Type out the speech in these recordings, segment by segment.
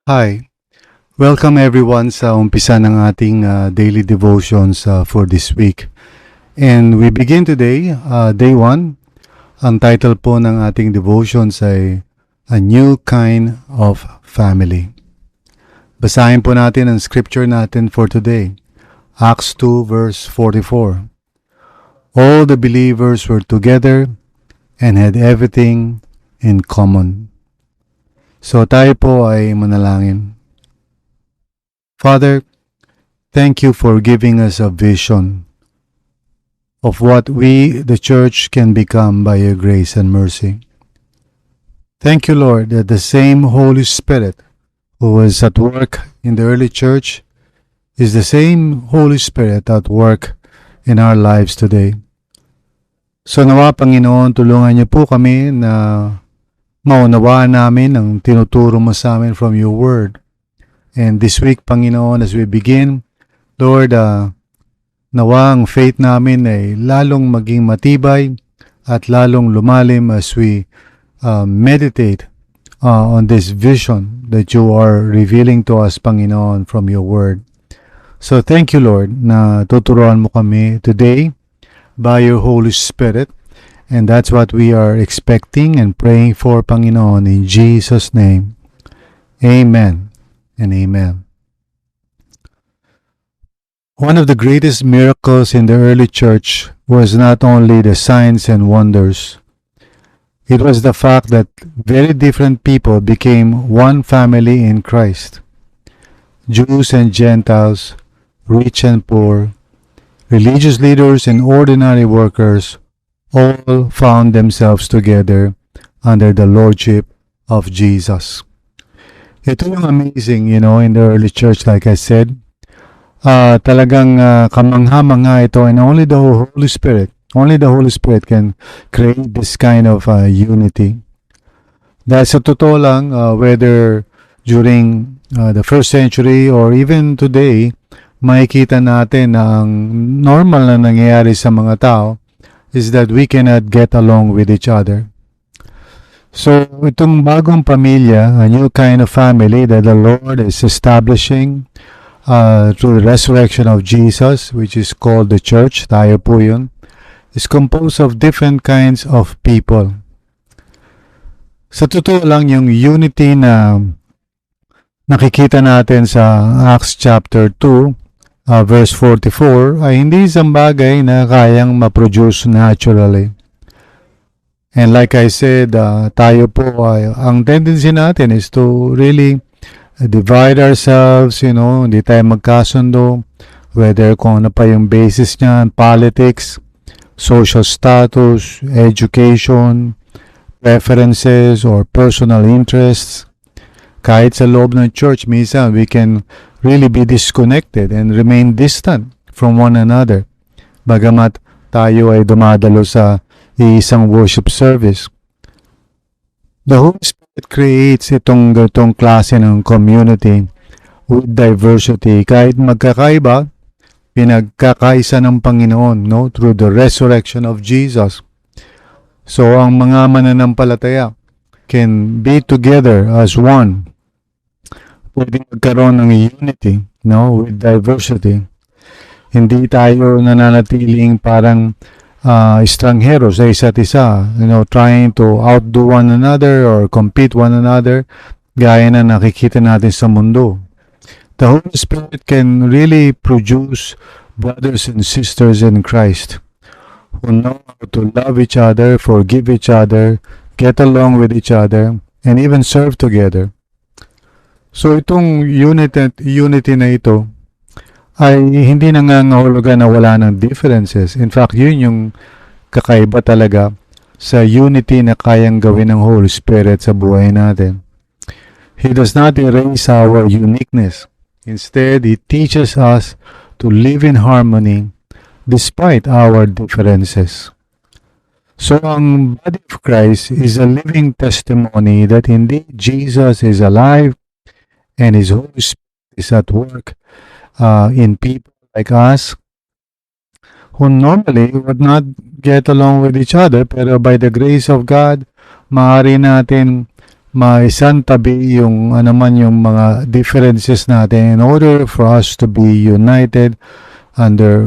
Hi, welcome everyone sa umpisa ng ating daily devotions for this week. And we begin today, day 1. Ang title po ng ating devotions ay A New Kind of Family. Basahin po natin ang scripture natin for today, Acts 2 verse 44. All the believers were together and had everything in common. So tayo po ay manalangin. Father, thank you for giving us a vision of what we, the church, can become by your grace and mercy. Thank you, Lord, that the same Holy Spirit who was at work in the early church is the same Holy Spirit at work in our lives today. So nawa, Panginoon, tulungan niyo po kami na maunawaan namin ang tinuturo mo sa amin from your word. And this week, Panginoon, as we begin, Lord, nawa ang faith namin ay lalong maging matibay at lalong lumalim as we meditate on this vision that you are revealing to us, Panginoon, from your word. So thank you, Lord, na tuturuan mo kami today by your Holy Spirit. And that's what we are expecting and praying for, Panginoon, in Jesus' name. Amen and amen. One of the greatest miracles in the early church was not only the signs and wonders. It was the fact that very different people became one family in Christ. Jews and Gentiles, rich and poor, religious leaders and ordinary workers, all found themselves together under the lordship of Jesus. Ito yung amazing, in the early church, like I said. Talagang kamangha-mangha ito, and only the Holy Spirit can create this kind of unity. Dahil sa totoo lang, whether during the first century or even today, makikita natin na ang normal na nangyayari sa mga tao is that we cannot get along with each other. So, itong bagong pamilya, a new kind of family that the Lord is establishing through the resurrection of Jesus, which is called the church, tayo po yun, is composed of different kinds of people. Sa totoo lang, yung unity na nakikita natin sa Acts chapter 2, verse 44, ay hindi isang bagay na kayang ma-produce naturally. And like I said, tayo po, ang tendency natin is to really divide ourselves, hindi tayo magkasundo, whether kung ano pa yung basis niyan, politics, social status, education, preferences, or personal interests. Kahit sa loob ng church, minsan we can really be disconnected and remain distant from one another. Bagamat tayo ay dumadalo sa isang worship service. The Holy Spirit creates itong klase ng community with diversity. Kahit magkakaiba, pinagkakaisa ng Panginoon, through the resurrection of Jesus. So ang mga mananampalataya can be together as one. Pwede magkaroon ng unity, with diversity. Hindi tayo nananatiling parang estranghero sa isa't isa, trying to outdo one another or compete one another, gaya na nakikita natin sa mundo. The Holy Spirit can really produce brothers and sisters in Christ who know how to love each other, forgive each other, get along with each other, and even serve together. So itong unity na ito ay hindi nangangahulugan na wala ng differences. In fact, yun yung kakaiba talaga sa unity na kayang gawin ng Holy Spirit sa buhay natin. He does not erase our uniqueness. Instead, He teaches us to live in harmony despite our differences. So ang body of Christ is a living testimony that indeed Jesus is alive and His Holy Spirit is at work in people like us who normally would not get along with each other, pero by the grace of God, maaari natin maisantabi yung ano man yung mga differences natin in order for us to be united under,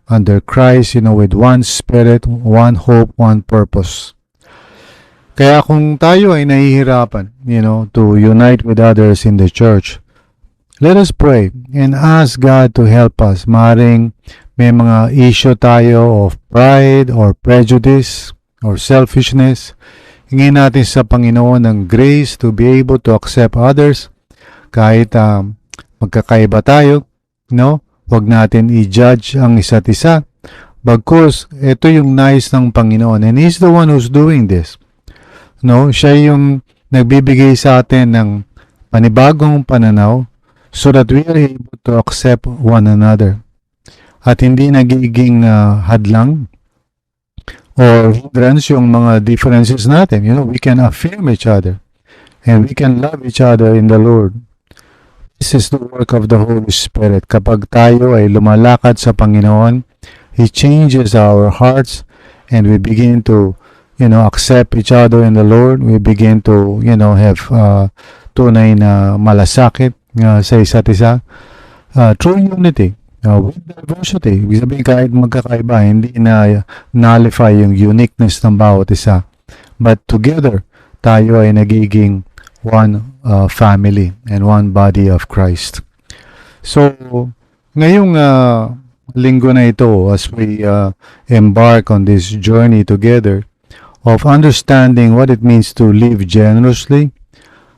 under Christ, with one spirit, one hope, one purpose. Kaya kung tayo ay nahihirapan, to unite with others in the church, let us pray and ask God to help us. Maring may mga issue tayo of pride or prejudice or selfishness. Hingin natin sa Panginoon ng grace to be able to accept others kahit magkakaiba tayo. Huwag natin i-judge ang isa't isa. Bagkus, ito yung nais ng Panginoon and He's the one who's doing this. Siya yung nagbibigay sa atin ng panibagong pananaw so that we are able to accept one another. At hindi nagiging hadlang or hindrance yung mga differences natin. We can affirm each other and we can love each other in the Lord. This is the work of the Holy Spirit. Kapag tayo ay lumalakad sa Panginoon, He changes our hearts and we begin to accept each other in the Lord. We begin to, have tunay na malasakit sa isa't isa. True unity with diversity. Ibig sabihin kahit magkakaiba, hindi na nullify yung uniqueness ng bawat isa. But together, tayo ay nagiging one family and one body of Christ. So, ngayong linggo na ito, as we embark on this journey together, of understanding what it means to live generously,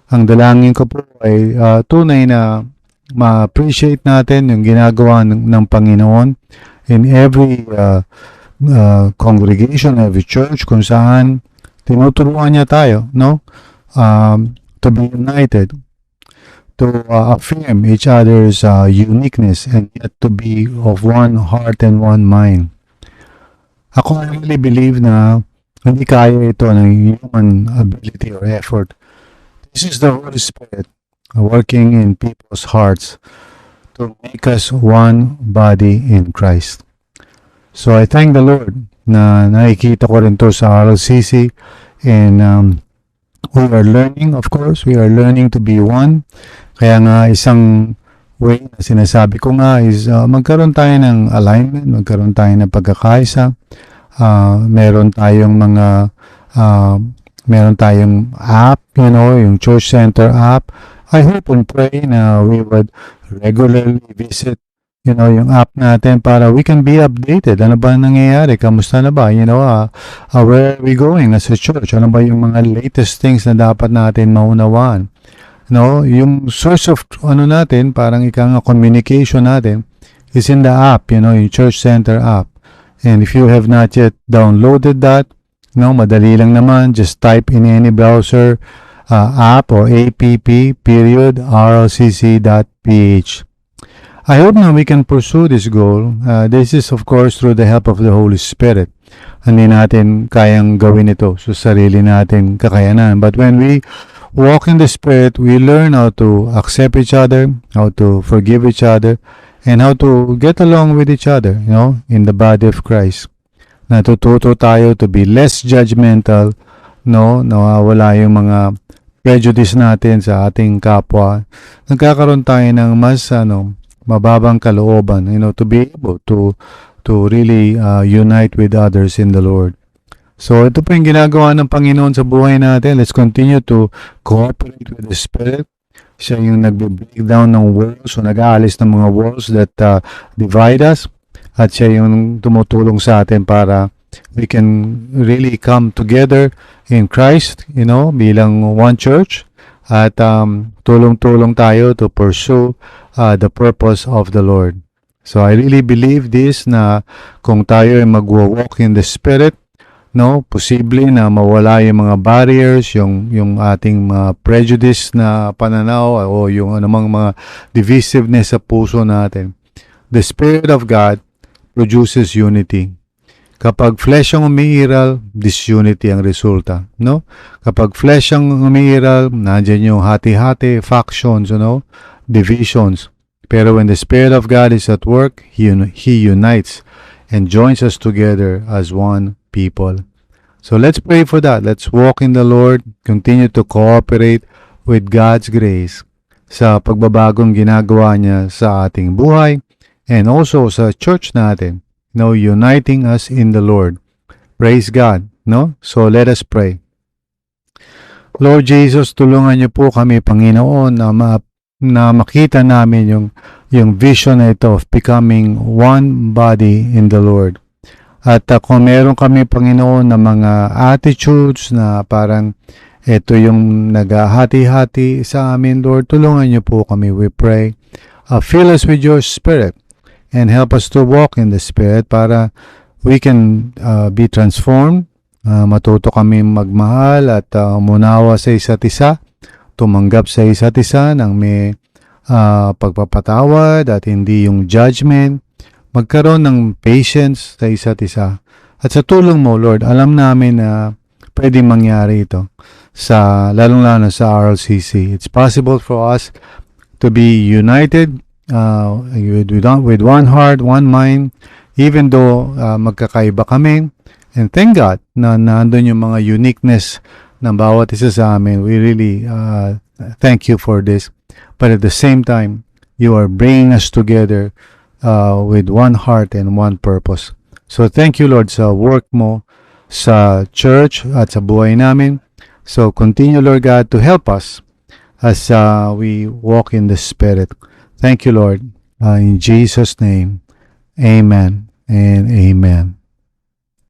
ang dalangin ko po ay tunay na ma-appreciate natin yung ginagawa ng Panginoon in every congregation, every church, kung saan tinuturuan niya tayo, to be united, to affirm each other's uniqueness and yet to be of one heart and one mind. Ako really believe na hindi kaya ito ng human ability or effort. This is the Holy Spirit working in people's hearts to make us one body in Christ. So I thank the Lord na nakikita ko rin to sa RLCC and we are learning, of course, we are learning to be one. Kaya nga isang way na sinasabi ko nga is magkaroon tayo ng alignment, magkaroon tayo ng pagkakaisa. Meron tayong meron tayong app, yung Church Center app. I hope and pray na we would regularly visit, yung app natin para we can be updated. Ano ba nangyayari? Kamusta na ba? Where are we going as a church? Ano ba yung mga latest things na dapat natin maunawaan? Yung source of natin, parang communication natin is in the app, yung Church Center app. And if you have not yet downloaded that, madali lang naman. Just type in any browser app or app.rlcc.ph. I hope na we can pursue this goal. This is of course through the help of the Holy Spirit. Hindi natin kayang gawin ito sa sarili natin kakayanan. But when we walk in the Spirit, we learn how to accept each other, how to forgive each other, and how to get along with each other, in the body of Christ. Natututo tayo to be less judgmental, nawawala yung mga prejudice natin sa ating kapwa. Nagkakaroon tayo ng mas, mababang kalooban, to be able to really unite with others in the Lord. So, ito po yung ginagawa ng Panginoon sa buhay natin. Let's continue to cooperate with the Spirit. Siya yung nagbe-break down ng walls o nag-aalis ng mga walls that divide us. At siya yung tumutulong sa atin para we can really come together in Christ, bilang one church. At tulong-tulong tayo to pursue the purpose of the Lord. So I really believe this na kung tayo ay magwo-walk in the Spirit, posible na mawala yung mga barriers, yung ating prejudice na pananaw o yung anumang mga divisiveness sa puso natin. The Spirit of God produces unity. Kapag flesh ang umiiral, disunity ang resulta, Kapag flesh ang umiiral, nandiyan yung hati-hati, factions, divisions. Pero when the Spirit of God is at work, He unites and joins us together as one people. So let's pray for that. Let's walk in the Lord, continue to cooperate with God's grace sa pagbabagong ginagawa niya sa ating buhay and also sa church natin, uniting us in the Lord. Praise God, no? So let us pray. Lord Jesus, tulungan niyo po kami, Panginoon, na makita namin yung vision na ito of becoming one body in the Lord. At kung meron kami, Panginoon, na mga attitudes na parang ito yung naghahati-hati sa amin, Lord, tulungan niyo po kami, we pray. Fill us with your Spirit and help us to walk in the Spirit para we can be transformed. Matuto kami magmahal at umunawa sa isa't isa, tumanggap sa isa't isa ng may pagpapatawad at hindi yung judgment, magkaroon ng patience sa isa't isa. At sa tulong mo, Lord, alam namin na pwedeng mangyari ito lalong-lalo sa RLCC. It's possible for us to be united with one heart, one mind, even though magkakaiba kami. And thank God na nandun yung mga uniqueness ng bawat isa sa amin. We really thank you for this. But at the same time, you are bringing us together with one heart and one purpose. So thank you, Lord, sa work mo sa church at sa buhay namin. So continue, Lord God, to help us as we walk in the Spirit. Thank you, Lord. In Jesus' name, amen and amen.